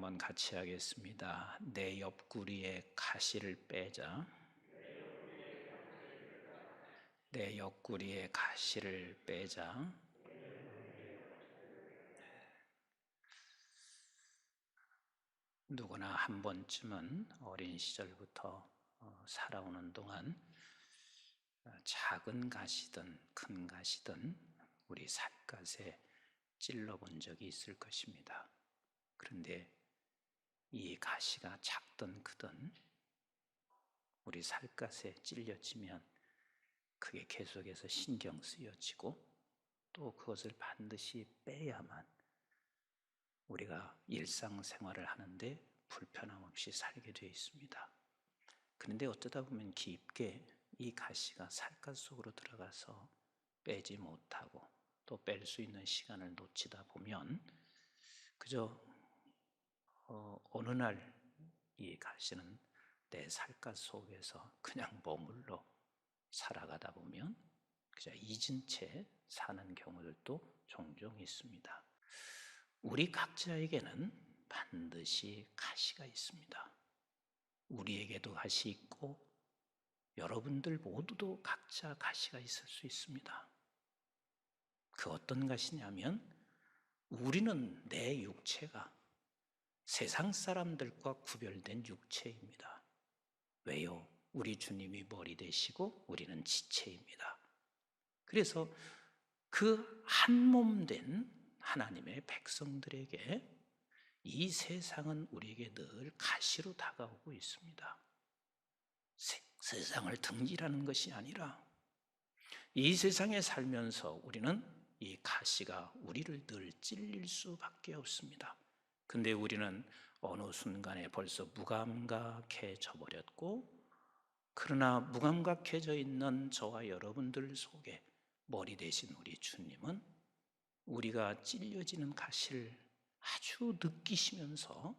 한번 같이 하겠습니다. 내 옆구리에 가시를 빼자. 내 옆구리에 가시를 빼자. 누구나 한 번쯤은 어린 시절부터 살아오는 동안 작은 가시든 큰 가시든 우리 살갗에 찔러본 적이 있을 것입니다. 그런데 이 가시가 작든 크든 우리 살갗에 찔려지면 그게 계속해서 신경 쓰여지고 또 그것을 반드시 빼야만 우리가 일상생활을 하는데 불편함 없이 살게 되어 있습니다. 그런데 어쩌다 보면 깊게 이 가시가 살갗 속으로 들어가서 빼지 못하고 또 뺄 수 있는 시간을 놓치다 보면 그저 어느 날 이 가시는 내 살갗 속에서 그냥 머물러 살아가다 보면 그저 잊은 채 사는 경우들도 종종 있습니다. 우리 각자에게는 반드시 가시가 있습니다. 우리에게도 가시 있고 여러분들 모두도 각자 가시가 있을 수 있습니다. 그 어떤 가시냐면 우리는 내 육체가 세상 사람들과 구별된 육체입니다. 왜요? 우리 주님이 머리 되시고 우리는 지체입니다. 그래서 그 한 몸 된 하나님의 백성들에게 이 세상은 우리에게 늘 가시로 다가오고 있습니다. 세상을 등지라는 것이 아니라 이 세상에 살면서 우리는 이 가시가 우리를 늘 찔릴 수밖에 없습니다. 근데 우리는 어느 순간에 벌써 무감각해져 버렸고, 그러나 무감각해져 있는 저와 여러분들 속에 머리 대신 우리 주님은 우리가 찔려지는 가시를 아주 느끼시면서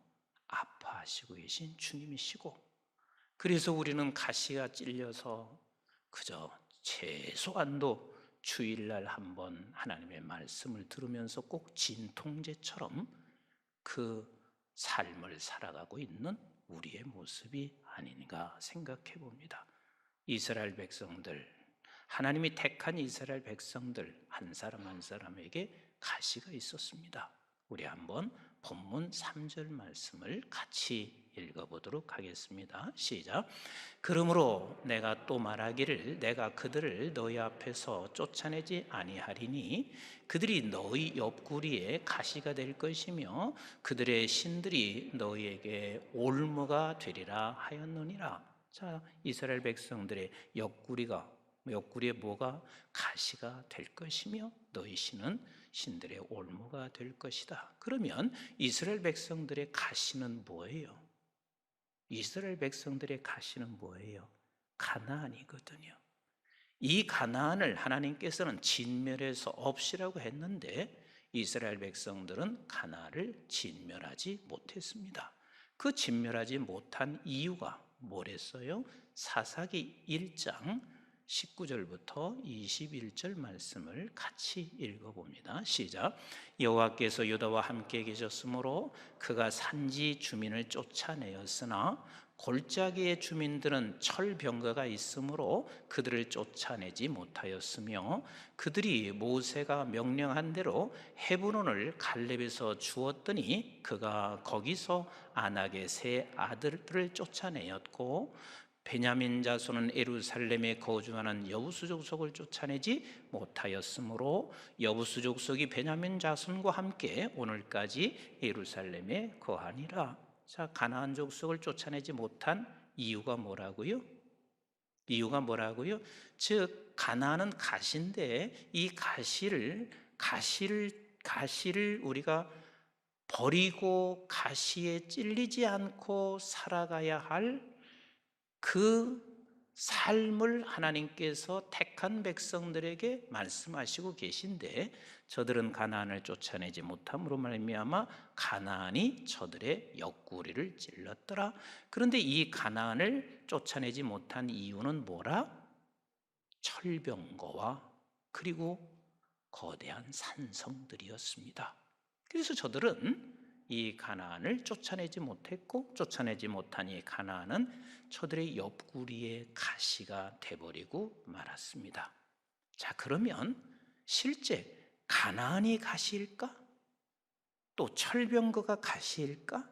아파하시고 계신 주님이시고, 그래서 우리는 가시가 찔려서 그저 최소한도 주일날 한번 하나님의 말씀을 들으면서 꼭 진통제처럼 그 삶을 살아가고 있는 우리의 모습이 아닌가 생각해 봅니다. 이스라엘 백성들, 하나님이 택한 이스라엘 백성들 한 사람 한 사람에게 가시가 있었습니다. 우리 한번 본문 3절 말씀을 같이 읽어보도록 하겠습니다. 시작. 그러므로 내가 또 말하기를 내가 그들을 너희 앞에서 쫓아내지 아니하리니 그들이 너희 옆구리에 가시가 될 것이며 그들의 신들이 너희에게 올무가 되리라 하였느니라. 자, 이스라엘 백성들의 옆구리에 뭐가 가시가 될 것이며 너희 신은 신들의 올무가 될 것이다. 그러면 이스라엘 백성들의 가시는 뭐예요? 이스라엘 백성들의 가시는 뭐예요? 가나안이거든요. 이 가나안을 하나님께서는 진멸해서 없이라고 했는데 이스라엘 백성들은 가나안을 진멸하지 못했습니다. 그 진멸하지 못한 이유가 뭐랬어요? 사사기 1장 19절부터 21절 말씀을 같이 읽어봅니다. 시작. 여호와께서 유다와 함께 계셨으므로 그가 산지 주민을 쫓아내었으나 골짜기의 주민들은 철병거가 있으므로 그들을 쫓아내지 못하였으며 그들이 모세가 명령한 대로 헤브론을 갈렙에서 주었더니 그가 거기서 아낙의 세 아들들을 쫓아내었고 베냐민 자손은 예루살렘에 거주하는 여부수 족속을 쫓아내지 못하였으므로 여부수 족속이 베냐민 자손과 함께 오늘까지 예루살렘에 거하니라. 자, 가나안 족속을 쫓아내지 못한 이유가 뭐라고요? 이유가 뭐라고요? 즉 가나안은 가시인데 이 가시를 우리가 버리고 가시에 찔리지 않고 살아가야 할 그 삶을 하나님께서 택한 백성들에게 말씀하시고 계신데 저들은 가나안을 쫓아내지 못함으로 말미암아 가나안이 저들의 옆구리를 찔렀더라. 그런데 이 가나안을 쫓아내지 못한 이유는 뭐라? 철병거와 그리고 거대한 산성들이었습니다. 그래서 저들은 이 가나안을 쫓아내지 못했고, 쫓아내지 못한 이 가나안은 저들의 옆구리에 가시가 돼버리고 말았습니다. 자, 그러면 실제 가나안이 가시일까? 또 철병거가 가시일까?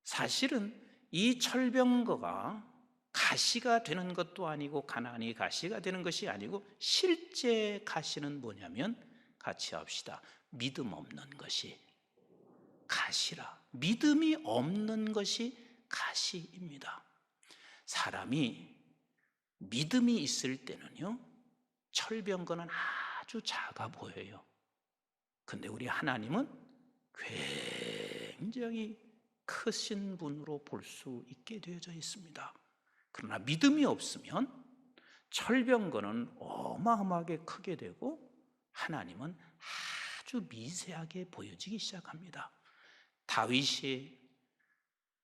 사실은 이 철병거가 가시가 되는 것도 아니고 가나안이 가시가 되는 것이 아니고, 실제 가시는 뭐냐면, 같이 합시다. 믿음 없는 것이 가시라. 믿음이 없는 것이 가시입니다. 사람이 믿음이 있을 때는요, 철병거는 아주 작아 보여요. 근데 우리 하나님은 굉장히 크신 분으로 볼 수 있게 되어져 있습니다. 그러나 믿음이 없으면 철병거는 어마어마하게 크게 되고 하나님은 아주 미세하게 보여지기 시작합니다. 다윗이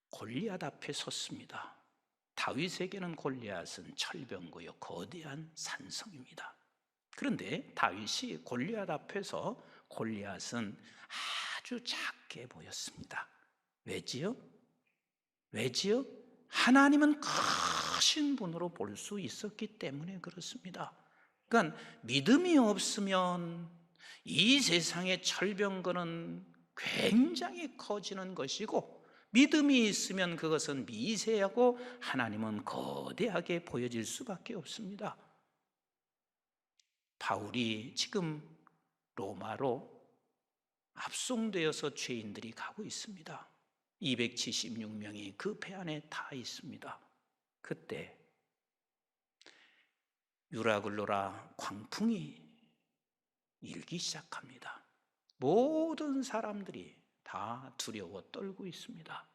골리앗 앞에 섰습니다. 다윗에게는 골리앗은 철병거요, 거대한 산성입니다. 그런데 다윗이 골리앗 앞에서 골리앗은 아주 작게 보였습니다. 왜지요? 하나님은 크신 분으로 볼 수 있었기 때문에 그렇습니다. 그러니까 믿음이 없으면 이 세상의 철병거는 굉장히 커지는 것이고, 믿음이 있으면 그것은 미세하고 하나님은 거대하게 보여질 수밖에 없습니다. 바울이 지금 로마로 압송되어서 죄인들이 가고 있습니다. 276명이 그 배 안에 타 있습니다. 그때 유라굴로라 광풍이 일기 시작합니다. 모든 사람들이 다 두려워 떨고 있습니다.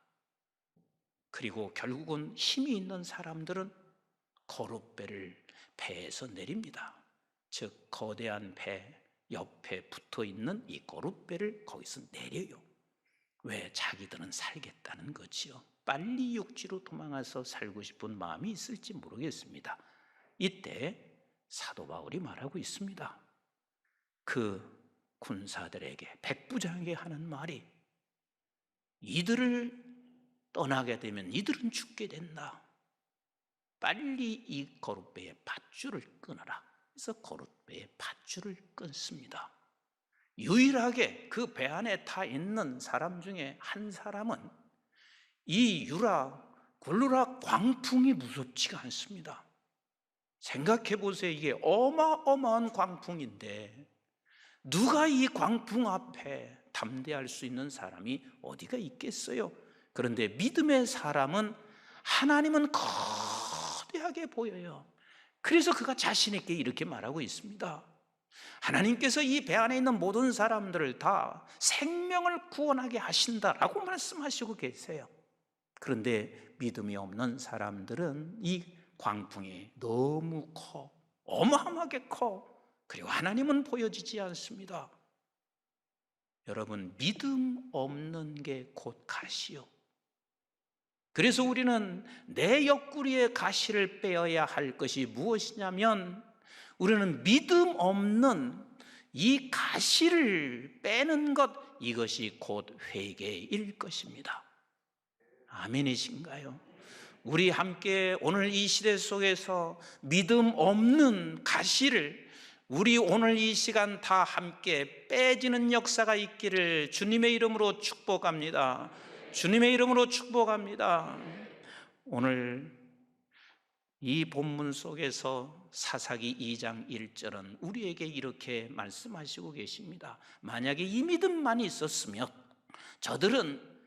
그리고 결국은 힘이 있는 사람들은 거룻배를 배에서 내립니다. 즉 거대한 배 옆에 붙어있는 이 거룻배를 거기서 내려요. 왜? 자기들은 살겠다는 거지요. 빨리 육지로 도망가서 살고 싶은 마음이 있을지 모르겠습니다. 이때 사도 바울이 말하고 있습니다. 그 군사들에게, 백부장에게 하는 말이, 이들을 떠나게 되면 이들은 죽게 된다. 빨리 이 거룻배의 밧줄을 끊어라. 그래서 거룻배의 밧줄을 끊습니다. 유일하게 그 배 안에 타 있는 사람 중에 한 사람은 이 굴루락 광풍이 무섭지가 않습니다. 생각해 보세요. 이게 어마어마한 광풍인데 누가 이 광풍 앞에 담대할 수 있는 사람이 어디가 있겠어요? 그런데 믿음의 사람은 하나님은 거대하게 보여요. 그래서 그가 자신 있게 이렇게 말하고 있습니다. 하나님께서 이 배 안에 있는 모든 사람들을 다 생명을 구원하게 하신다라고 말씀하시고 계세요. 그런데 믿음이 없는 사람들은 이 광풍이 너무 커, 어마어마하게 커. 그리고 하나님은 보여지지 않습니다. 여러분, 믿음 없는 게 곧 가시요. 그래서 우리는 내 옆구리에 가시를 빼어야 할 것이 무엇이냐면, 우리는 믿음 없는 이 가시를 빼는 것, 이것이 곧 회개일 것입니다. 아멘이신가요? 우리 함께 오늘 이 시대 속에서 믿음 없는 가시를 우리 오늘 이 시간 다 함께 빼지는 역사가 있기를 주님의 이름으로 축복합니다. 주님의 이름으로 축복합니다. 오늘 이 본문 속에서 사사기 2장 1절은 우리에게 이렇게 말씀하시고 계십니다. 만약에 이 믿음만 있었으면 저들은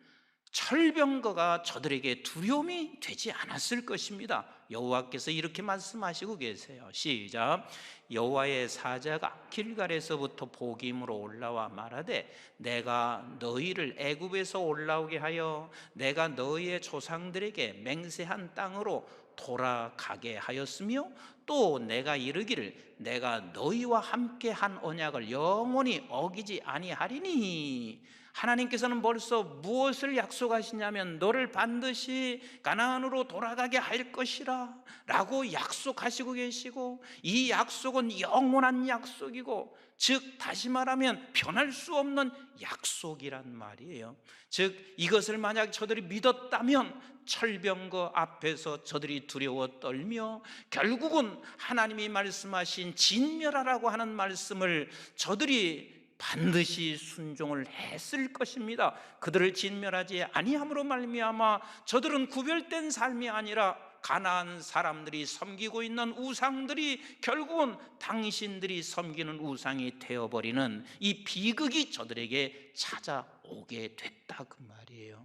철병거가 저들에게 두려움이 되지 않았을 것입니다. 여호와께서 이렇게 말씀하시고 계세요. 시작. 여호와의 사자가 길갈에서부터 복임으로 올라와 말하되, 내가 너희를 애굽에서 올라오게 하여 내가 너희의 조상들에게 맹세한 땅으로 돌아가게 하였으며, 또 내가 이르기를 내가 너희와 함께 한 언약을 영원히 어기지 아니하리니 하나님께서는 벌써 무엇을 약속하시냐면 너를 반드시 가나안으로 돌아가게 할 것이라 라고 약속하시고 계시고, 이 약속은 영원한 약속이고, 즉 다시 말하면 변할 수 없는 약속이란 말이에요. 즉 이것을 만약 저들이 믿었다면 철병거 앞에서 저들이 두려워 떨며 결국은 하나님이 말씀하신 진멸하라고 하는 말씀을 저들이 반드시 순종을 했을 것입니다. 그들을 진멸하지 아니함으로 말미암아 저들은 구별된 삶이 아니라 가나안 사람들이 섬기고 있는 우상들이 결국은 당신들이 섬기는 우상이 되어버리는 이 비극이 저들에게 찾아오게 됐다, 그 말이에요.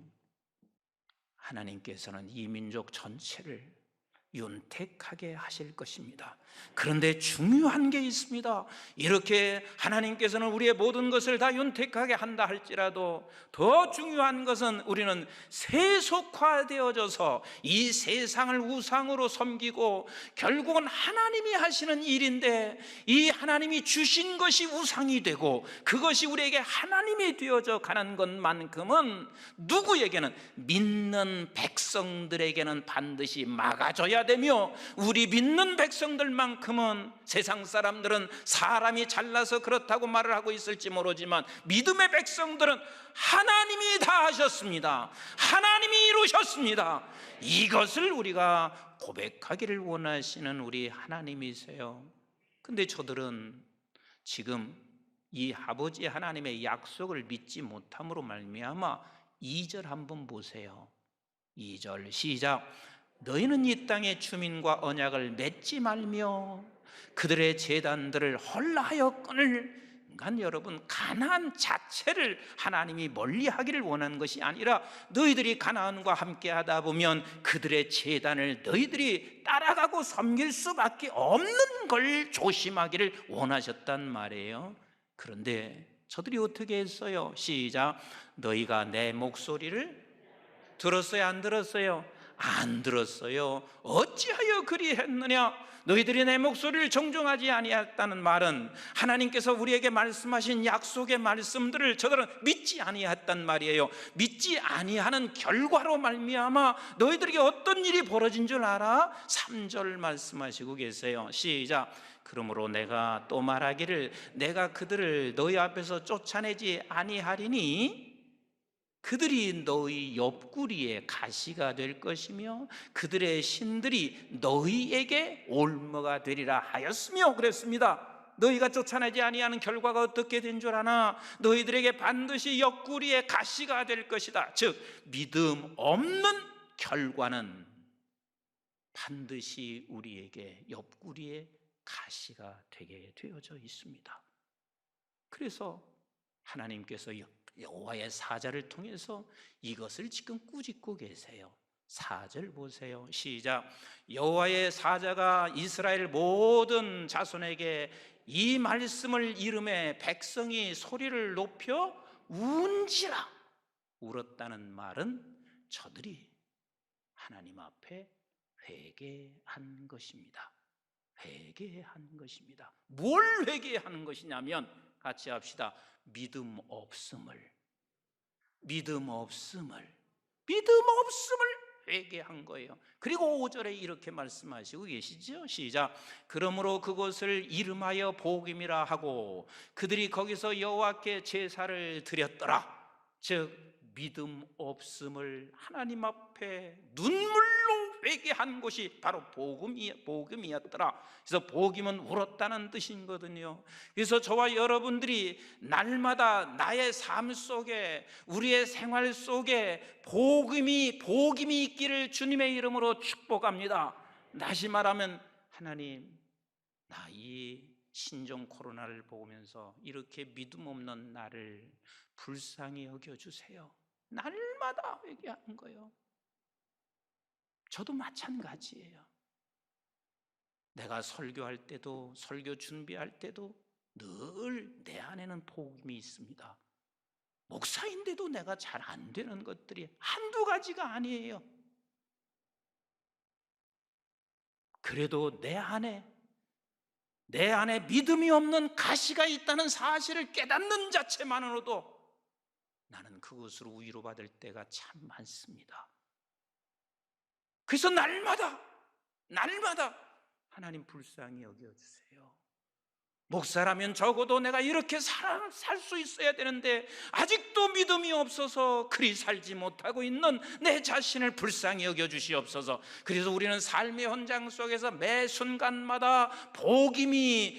하나님께서는 이 민족 전체를 윤택하게 하실 것입니다. 그런데 중요한 게 있습니다. 이렇게 하나님께서는 우리의 모든 것을 다 윤택하게 한다 할지라도 더 중요한 것은 우리는 세속화되어져서 이 세상을 우상으로 섬기고 결국은 하나님이 하시는 일인데 이 하나님이 주신 것이 우상이 되고 그것이 우리에게 하나님이 되어져 가는 것만큼은 누구에게는, 믿는 백성들에게는 반드시 막아줘야 되며, 우리 믿는 백성들만큼은, 세상 사람들은 사람이 잘나서 그렇다고 말을 하고 있을지 모르지만 믿음의 백성들은 하나님이 다 하셨습니다. 하나님이 이루셨습니다. 이것을 우리가 고백하기를 원하시는 우리 하나님이세요. 근데 저들은 지금 이 아버지 하나님의 약속을 믿지 못함으로 말미암아 2절 한번 보세요. 2절 시작. 너희는 이 땅의 주민과 언약을 맺지 말며 그들의 제단들을 헐라하여 끊을. 그러니까 여러분, 가나안 자체를 하나님이 멀리하기를 원하는 것이 아니라 너희들이 가나안과 함께 하다 보면 그들의 제단을 너희들이 따라가고 섬길 수밖에 없는 걸 조심하기를 원하셨단 말이에요. 그런데 저들이 어떻게 했어요? 시작. 너희가 내 목소리를 들었어요? 안 들었어요? 안 들었어요. 어찌하여 그리했느냐? 너희들이 내 목소리를 정종하지 아니했다는 말은 하나님께서 우리에게 말씀하신 약속의 말씀들을 저들은 믿지 아니했단 말이에요. 믿지 아니하는 결과로 말미암아 너희들에게 어떤 일이 벌어진 줄 알아? 3절 말씀하시고 계세요. 시작. 그러므로 내가 또 말하기를 내가 그들을 너희 앞에서 쫓아내지 아니하리니 그들이 너희 옆구리에 가시가 될 것이며 그들의 신들이 너희에게 올무가 되리라 하였으며 그랬습니다. 너희가 쫓아내지 아니하는 결과가 어떻게 된 줄 아나? 너희들에게 반드시 옆구리에 가시가 될 것이다. 즉 믿음 없는 결과는 반드시 우리에게 옆구리에 가시가 되게 되어져 있습니다. 그래서 하나님께서 여호와의 사자를 통해서 이것을 지금 꾸짖고 계세요. 4절 보세요. 시작. 여호와의 사자가 이스라엘 모든 자손에게 이 말씀을 이름에 백성이 소리를 높여 운지라. 울었다는 말은 저들이 하나님 앞에 회개한 것입니다. 회개한 것입니다. 뭘 회개하는 것이냐면, 같이 합시다. 믿음 없음을 회개한 거예요. 그리고 5절에 이렇게 말씀하시고 계시죠. 시작. 그러므로 그곳을 이름하여 복임이라 하고 그들이 거기서 여호와께 제사를 드렸더라. 즉 믿음 없음을 하나님 앞에 눈물로 회개한 것이 바로 복음이었더라. 그래서 복음은 울었다는 뜻이거든요. 그래서 저와 여러분들이 날마다 나의 삶 속에, 우리의 생활 속에 복음이 있기를 주님의 이름으로 축복합니다. 다시 말하면, 하나님, 나 이 신종 코로나를 보면서 이렇게 믿음 없는 나를 불쌍히 여겨주세요. 날마다 회개하는 거예요. 저도 마찬가지예요. 내가 설교할 때도, 설교 준비할 때도 늘 내 안에는 복음이 있습니다. 목사인데도 내가 잘 안 되는 것들이 한두 가지가 아니에요. 그래도 내 안에 믿음이 없는 가시가 있다는 사실을 깨닫는 자체만으로도 나는 그것으로 위로받을 때가 참 많습니다. 그래서 날마다 하나님 불쌍히 여겨주세요. 목사라면 적어도 내가 이렇게 살 수 있어야 되는데 아직도 믿음이 없어서 그리 살지 못하고 있는 내 자신을 불쌍히 여겨주시옵소서. 그래서 우리는 삶의 현장 속에서 매 순간마다 복임이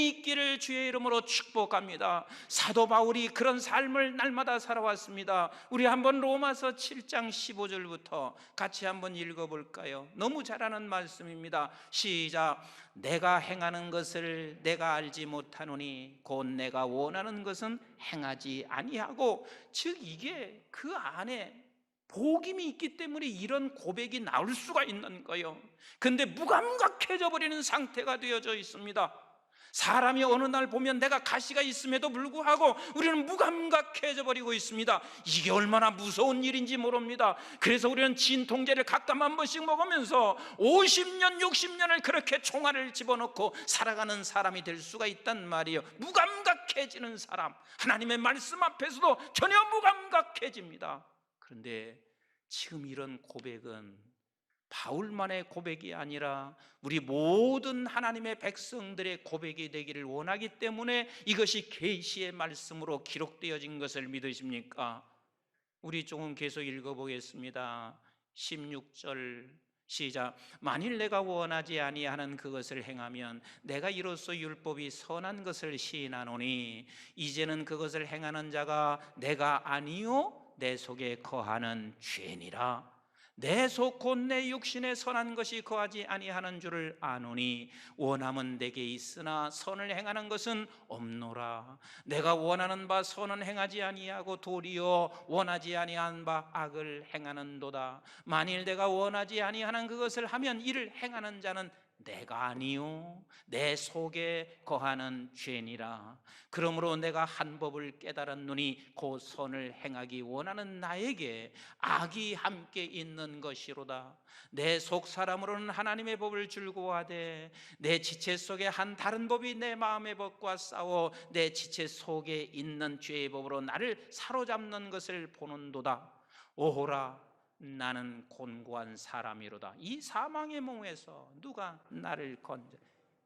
있기를 주의 이름으로 축복합니다. 사도 바울이 그런 삶을 날마다 살아왔습니다. 우리 한번 로마서 7장 15절부터 같이 한번 읽어볼까요? 너무 잘 아는 말씀입니다. 시작. 내가 행하는 것을 내가 알지 못하노니 곧 내가 원하는 것은 행하지 아니하고, 즉 이게 그 안에 복임이 있기 때문에 이런 고백이 나올 수가 있는 거예요. 근데 무감각해져 버리는 상태가 되어져 있습니다. 사람이 어느 날 보면 내가 가시가 있음에도 불구하고 우리는 무감각해져 버리고 있습니다. 이게 얼마나 무서운 일인지 모릅니다. 그래서 우리는 진통제를 각각 한 번씩 먹으면서 50년 60년을 그렇게 총알을 집어넣고 살아가는 사람이 될 수가 있단 말이에요. 무감각해지는 사람, 하나님의 말씀 앞에서도 전혀 무감각해집니다. 그런데 지금 이런 고백은 바울만의 고백이 아니라 우리 모든 하나님의 백성들의 고백이 되기를 원하기 때문에 이것이 계시의 말씀으로 기록되어진 것을 믿으십니까? 우리 조금 계속 읽어보겠습니다. 16절 시작. 만일 내가 원하지 아니하는 그것을 행하면 내가 이로써 율법이 선한 것을 시인하노니 이제는 그것을 행하는 자가 내가 아니요 내 속에 거하는 죄니라. 내 속 곧 내 육신에 선한 것이 거하지 아니하는 줄을 아노니 원함은 내게 있으나 선을 행하는 것은 없노라. 내가 원하는 바 선은 행하지 아니하고 도리어 원하지 아니한 바 악을 행하는도다. 만일 내가 원하지 아니하는 그것을 하면 이를 행하는 자는 내가 아니요 내 속에 거하는 죄니라. 그러므로 내가 한 법을 깨달았노니 곧 선을 행하기 원하는 나에게 악이 함께 있는 것이로다. 내 속 사람으로는 하나님의 법을 즐거워하되 내 지체 속에 한 다른 법이 내 마음의 법과 싸워 내 지체 속에 있는 죄의 법으로 나를 사로잡는 것을 보는도다. 오호라 나는 곤고한 사람이로다. 이 사망의 몸에서 누가 나를 건져?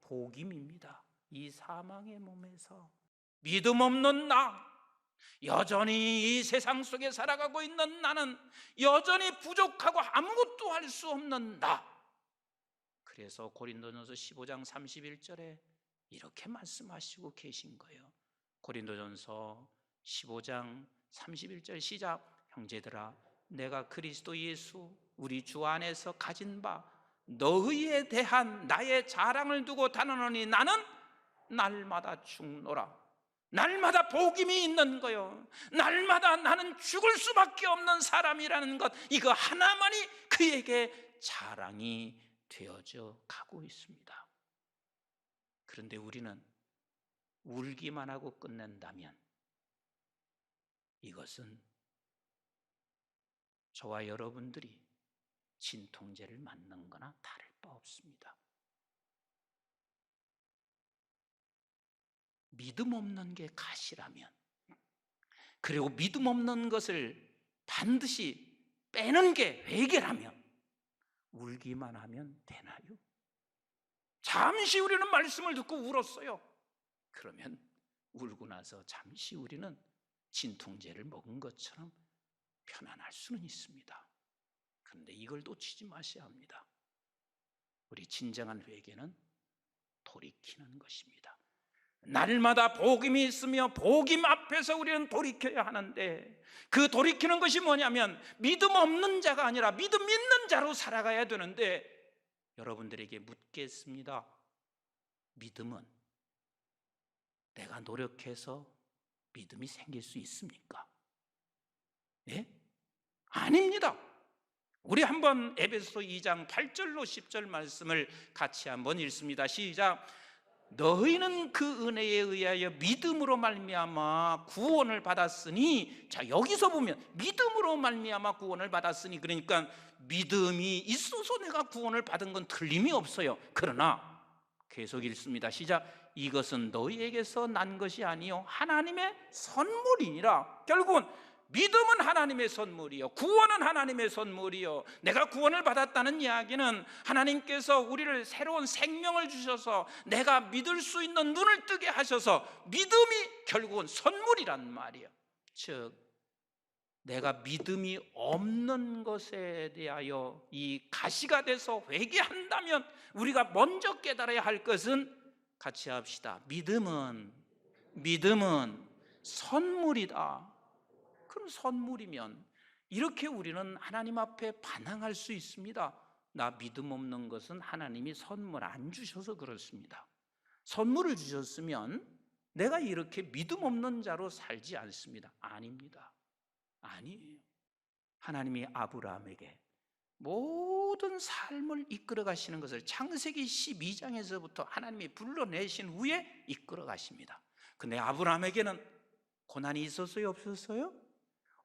복임입니다. 이 사망의 몸에서 믿음 없는 나, 여전히 이 세상 속에 살아가고 있는 나는 여전히 부족하고 아무것도 할 수 없는 나. 그래서 고린도전서 15장 31절에 이렇게 말씀하시고 계신 거예요. 고린도전서 15장 31절 시작. 형제들아 내가 그리스도 예수 우리 주 안에서 가진 바 너희에 대한 나의 자랑을 두고 단언하니 나는 날마다 죽노라. 날마다 복임이 있는 거요. 날마다 나는 죽을 수밖에 없는 사람이라는 것, 이거 하나만이 그에게 자랑이 되어져 가고 있습니다. 그런데 우리는 울기만 하고 끝낸다면 이것은 저와 여러분들이 진통제를 맞는 거나 다를 바 없습니다. 믿음 없는 게 가시라면, 그리고 믿음 없는 것을 반드시 빼는 게 회개라면 울기만 하면 되나요? 잠시 우리는 말씀을 듣고 울었어요. 그러면 울고 나서 잠시 우리는 진통제를 먹은 것처럼 편안할 수는 있습니다. 그런데 이걸 놓치지 마셔야 합니다. 우리 진정한 회개는 돌이키는 것입니다. 날마다 복음이 있으며 복음 앞에서 우리는 돌이켜야 하는데, 그 돌이키는 것이 뭐냐면 믿음 없는 자가 아니라 믿음 있는 자로 살아가야 되는데, 여러분들에게 묻겠습니다. 믿음은 내가 노력해서 믿음이 생길 수 있습니까? 예? 아닙니다. 우리 한번 에베소서 2장 8절로 10절 말씀을 같이 한번 읽습니다. 시작. 너희는 그 은혜에 의하여 믿음으로 말미암아 구원을 받았으니, 자 여기서 보면 믿음으로 말미암아 구원을 받았으니, 그러니까 믿음이 있어서 내가 구원을 받은 건 틀림이 없어요. 그러나 계속 읽습니다. 시작. 이것은 너희에게서 난 것이 아니요 하나님의 선물이니라. 결국은 믿음은 하나님의 선물이요, 구원은 하나님의 선물이요. 내가 구원을 받았다는 이야기는 하나님께서 우리를 새로운 생명을 주셔서 내가 믿을 수 있는 눈을 뜨게 하셔서 믿음이 결국은 선물이란 말이에요. 즉 내가 믿음이 없는 것에 대하여 이 가시가 돼서 회개한다면 우리가 먼저 깨달아야 할 것은, 같이 합시다, 믿음은 선물이다. 그럼 선물이면 이렇게 우리는 하나님 앞에 반항할 수 있습니다. 나 믿음 없는 것은 하나님이 선물 안 주셔서 그렇습니다. 선물을 주셨으면 내가 이렇게 믿음 없는 자로 살지 않습니다. 아닙니다. 아니에요. 하나님이 아브라함에게 모든 삶을 이끌어 가시는 것을 창세기 12장에서부터 하나님이 불러내신 후에 이끌어 가십니다. 근데 아브라함에게는 고난이 있었어요, 없었어요?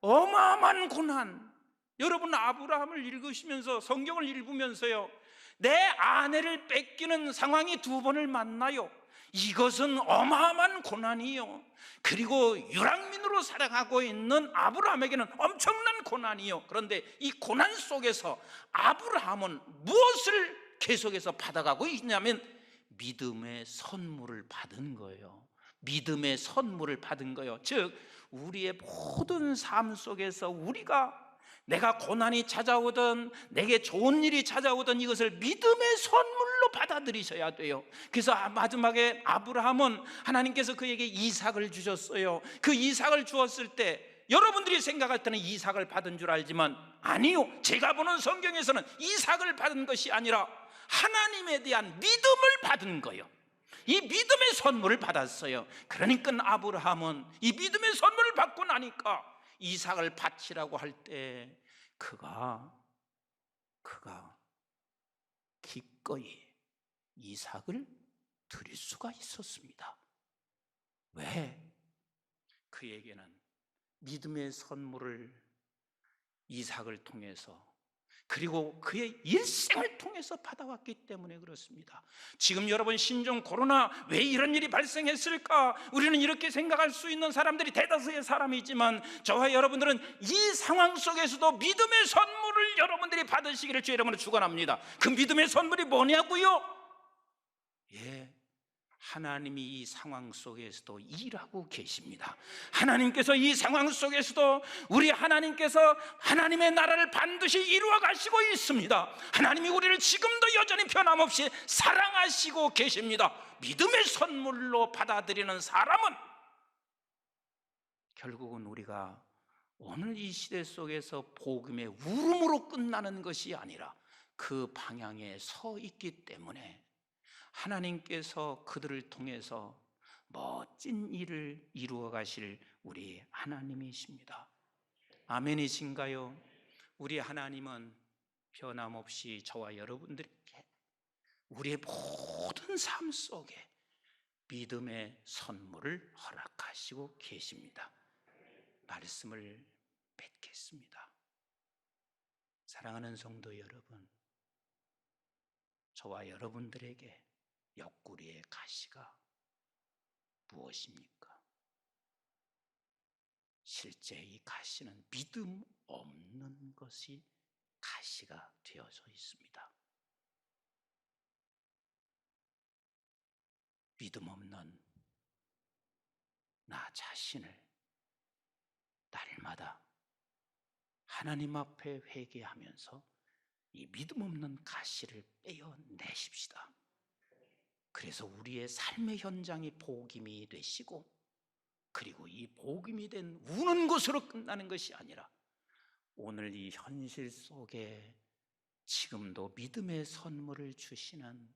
어마어마한 고난. 여러분 아브라함을 읽으시면서, 성경을 읽으면서요, 내 아내를 뺏기는 상황이 2번을 만나요. 이것은 어마어마한 고난이요. 그리고 유랑민으로 살아가고 있는 아브라함에게는 엄청난 고난이요. 그런데 이 고난 속에서 아브라함은 무엇을 계속해서 받아가고 있냐면 믿음의 선물을 받은 거예요. 믿음의 선물을 받은 거예요. 즉 우리의 모든 삶 속에서 우리가, 내가 고난이 찾아오든 내게 좋은 일이 찾아오든 이것을 믿음의 선물로 받아들이셔야 돼요. 그래서 마지막에 아브라함은 하나님께서 그에게 이삭을 주셨어요. 그 이삭을 주었을 때 여러분들이 생각할 때는 이삭을 받은 줄 알지만 아니요, 제가 보는 성경에서는 이삭을 받은 것이 아니라 하나님에 대한 믿음을 받은 거예요. 이 믿음의 선물을 받았어요. 그러니까 아브라함은 이 믿음의 선물을 받고 나니까 이삭을 바치라고 할 때 그가 기꺼이 이삭을 드릴 수가 있었습니다. 왜? 그에게는 믿음의 선물을 이삭을 통해서, 그리고 그의 일생을 통해서 받아왔기 때문에 그렇습니다. 지금 여러분 신종 코로나 왜 이런 일이 발생했을까? 우리는 이렇게 생각할 수 있는 사람들이 대다수의 사람이지만 저와 여러분들은 이 상황 속에서도 믿음의 선물을 여러분들이 받으시기를 주의 이름으로 축원합니다. 그 믿음의 선물이 뭐냐고요? 하나님이 이 상황 속에서도 일하고 계십니다. 하나님께서 이 상황 속에서도 우리 하나님께서 하나님의 나라를 반드시 이루어 가시고 있습니다. 하나님이 우리를 지금도 여전히 변함없이 사랑하시고 계십니다. 믿음의 선물로 받아들이는 사람은 결국은 우리가 오늘 이 시대 속에서 복음의 울음으로 끝나는 것이 아니라 그 방향에 서 있기 때문에 하나님께서 그들을 통해서 멋진 일을 이루어 가실 우리 하나님이십니다. 아멘이신가요? 우리 하나님은 변함없이 저와 여러분들에게 우리의 모든 삶 속에 믿음의 선물을 허락하시고 계십니다. 말씀을 맺겠습니다. 사랑하는 성도 여러분, 저와 여러분들에게 옆구리의 가시가 무엇입니까? 실제 이 가시는 믿음 없는 것이 가시가 되어져 있습니다. 믿음 없는 나 자신을 날마다 하나님 앞에 회개하면서 이 믿음 없는 가시를 빼어내십시다. 그래서 우리의 삶의 현장이 복음이 되시고, 그리고 이 복음이 된 우는 것으로 끝나는 것이 아니라 오늘 이 현실 속에 지금도 믿음의 선물을 주시는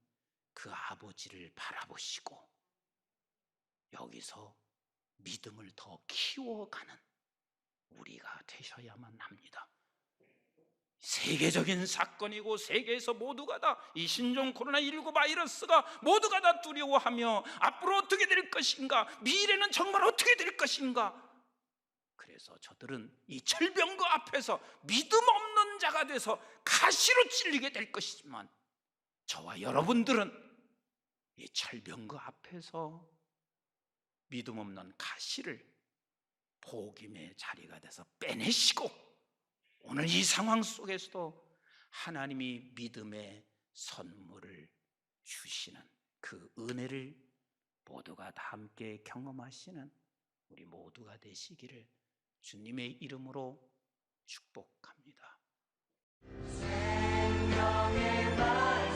그 아버지를 바라보시고 여기서 믿음을 더 키워가는 우리가 되셔야만 합니다. 세계적인 사건이고 세계에서 모두가 다 이 신종 코로나19 바이러스가 모두가 다 두려워하며 앞으로 어떻게 될 것인가, 미래는 정말 어떻게 될 것인가. 그래서 저들은 이 철병거 앞에서 믿음 없는 자가 돼서 가시로 찔리게 될 것이지만 저와 여러분들은 이 철병거 앞에서 믿음 없는 가시를 복임의 자리가 돼서 빼내시고, 오늘 이 상황 속에서도 하나님이 믿음의 선물을 주시는 그 은혜를 모두가 다 함께 경험하시는 우리 모두가 되시기를 주님의 이름으로 축복합니다. 생명의 말